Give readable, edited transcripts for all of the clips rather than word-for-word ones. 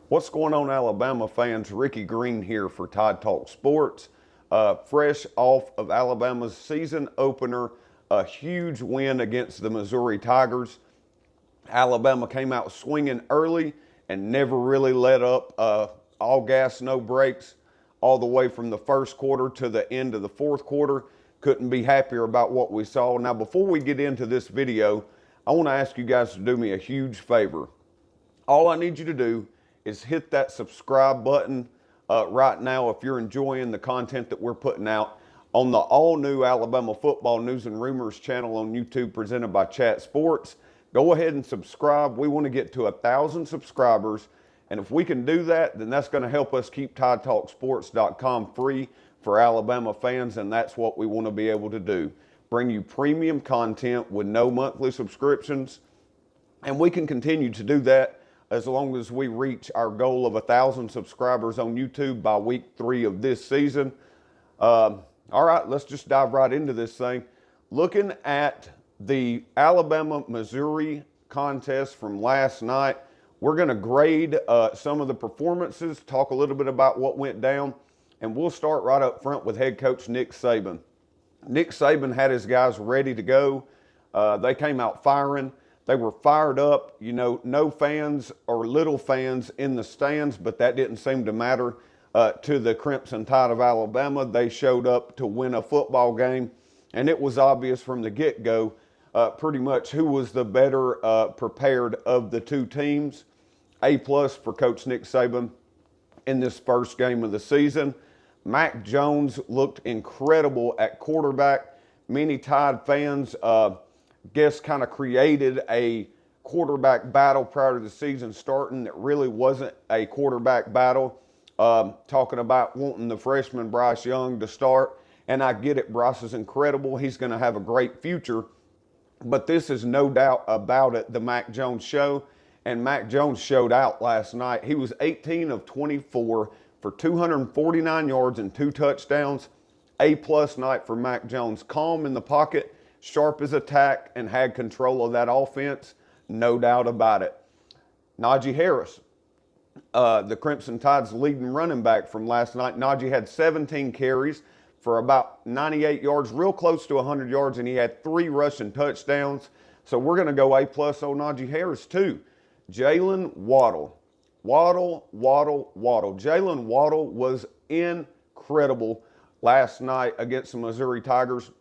What's going on, Alabama fans? Ricky Green here for Tide Talk Sports. Fresh off of Alabama's season opener, a huge win against the Missouri Tigers. Alabama came out swinging early and never really let up. All gas, no brakes, all the way from the first quarter to the end of the fourth quarter. Couldn't be happier about what we saw. Now, before we get into this video, I want to ask you guys to do me a huge favor. All I need you to do is hit that subscribe button right now if you're enjoying the content that we're putting out on the all-new Alabama Football News and Rumors channel on YouTube presented by Chat Sports. Go ahead and subscribe. We want to get to 1,000 subscribers, and if we can do that, then that's going to help us keep TideTalkSports.com free for Alabama fans, and that's what we want to be able to do. Bring you premium content with no monthly subscriptions, and we can continue to do that as long as we reach our goal of 1,000 subscribers on YouTube by week 3 of this season. All right, let's just dive right into this thing. Looking at the Alabama-Missouri contest from last night, we're going to grade some of the performances, talk a little bit about what went down, and we'll start right up front with head coach Nick Saban. Nick Saban had his guys ready to go. They came out firing. They were fired up, you know, no fans or little fans in the stands, but that didn't seem to matter to the Crimson Tide of Alabama. They showed up to win a football game, and it was obvious from the get-go pretty much who was the better prepared of the two teams. A+ for Coach Nick Saban in this first game of the season. Mack Jones looked incredible at quarterback. Many Tide fans kind of created a quarterback battle prior to the season starting that really wasn't a quarterback battle. Talking about wanting the freshman Bryce Young to start, and I get it, Bryce is incredible. He's going to have a great future, but this is no doubt about it the Mack Jones show, and Mack Jones showed out last night. He was 18 of 24 for 249 yards and 2 touchdowns. A+ night for Mack Jones. Calm in the pocket, sharp as attack, and had control of that offense, no doubt about it. Najee Harris, the Crimson Tide's leading running back from last night. Najee had 17 carries for about 98 yards, real close to 100 yards, and he had 3 rushing touchdowns. So we're going to go A+ on Najee Harris too. Jaylen Waddle. Jaylen Waddle was incredible last night against the Missouri Tigers.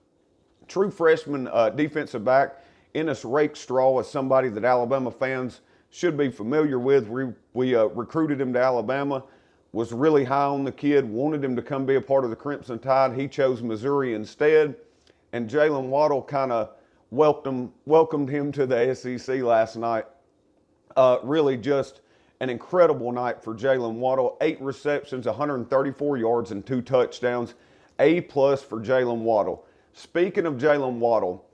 True freshman defensive back. Ennis Rakestraw is somebody that Alabama fans should be familiar with. We recruited him to Alabama, was really high on the kid, wanted him to come be a part of the Crimson Tide. He chose Missouri instead, and Jaylen Waddle kind of welcomed him to the SEC last night. Really just an incredible night for Jaylen Waddle. 8 receptions, 134 yards, and 2 touchdowns. A+ for Jaylen Waddle. Speaking of Jaylen Waddle,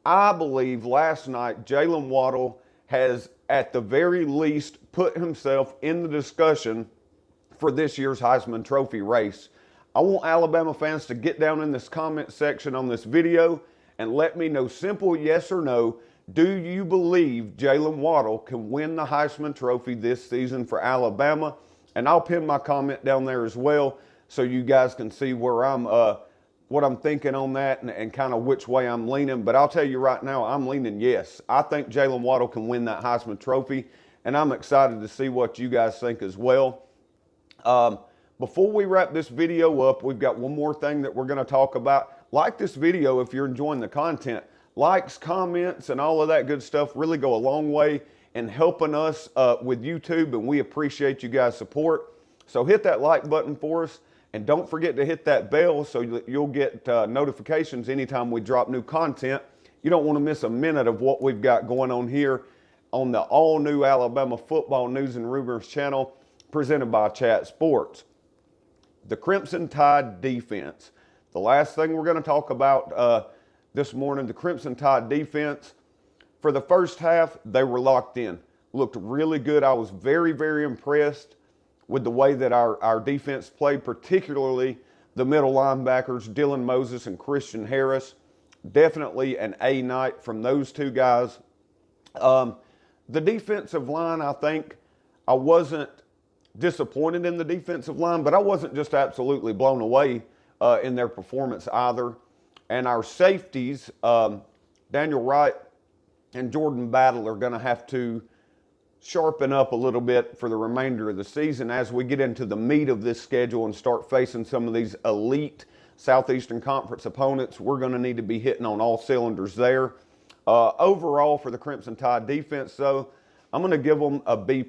I believe last night Jaylen Waddle has at the very least put himself in the discussion for this year's Heisman Trophy race. I want Alabama fans to get down in this comment section on this video and let me know simple yes or no. Do you believe Jaylen Waddle can win the Heisman Trophy this season for Alabama? And I'll pin my comment down there as well so you guys can see where what I'm thinking on that and kind of which way I'm leaning. But I'll tell you right now, I'm leaning yes. I think Jaylen Waddle can win that Heisman Trophy, and I'm excited to see what you guys think as well. Before we wrap this video up, we've got one more thing that we're going to talk about. Like this video if you're enjoying the content. Likes, comments, and all of that good stuff really go a long way in helping us with YouTube, and we appreciate you guys' support. So hit that like button for us. And don't forget to hit that bell so you'll get notifications anytime we drop new content. You don't want to miss a minute of what we've got going on here on the all-new Alabama Football News and Rumors channel presented by Chat Sports. The Crimson Tide defense. The last thing we're going to talk about this morning, the Crimson Tide defense. For the first half, they were locked in. Looked really good. I was very, very impressed with the way that our defense played, particularly the middle linebackers, Dylan Moses and Christian Harris. Definitely an A night from those two guys. The defensive line, I think, I wasn't disappointed in the defensive line, but I wasn't just absolutely blown away in their performance either. And our safeties, Daniel Wright and Jordan Battle, are going to have to sharpen up a little bit for the remainder of the season as we get into the meat of this schedule and start facing some of these elite Southeastern Conference opponents. We're going to need to be hitting on all cylinders there. Overall, for the Crimson Tide defense, though, I'm going to give them a B+.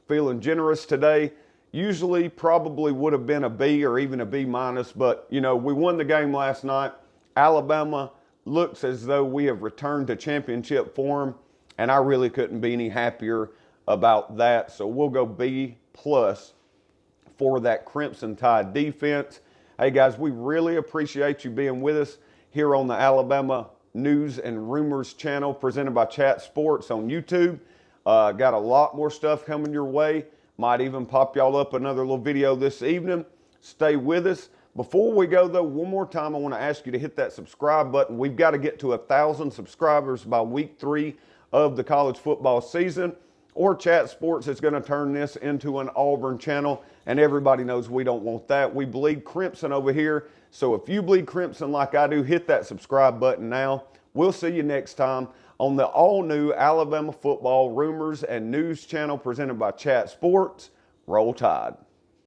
Feeling generous today. Usually probably would have been a B or even a B-, but, you know, we won the game last night. Alabama looks as though we have returned to championship form, and I really couldn't be any happier about that. So we'll go B+ for that Crimson Tide defense. Hey, guys, we really appreciate you being with us here on the Alabama News and Rumors channel presented by Chat Sports on YouTube. Got a lot more stuff coming your way. Might even pop y'all up another little video this evening. Stay with us. Before we go, though, one more time, I want to ask you to hit that subscribe button. We've got to get to 1,000 subscribers by week 3 of the college football season, or Chat Sports is going to turn this into an Auburn channel, and everybody knows we don't want that. We bleed crimson over here, so if you bleed crimson like I do, hit that subscribe button now. We'll see you next time on the all-new Alabama Football Rumors and News channel presented by Chat Sports. Roll Tide.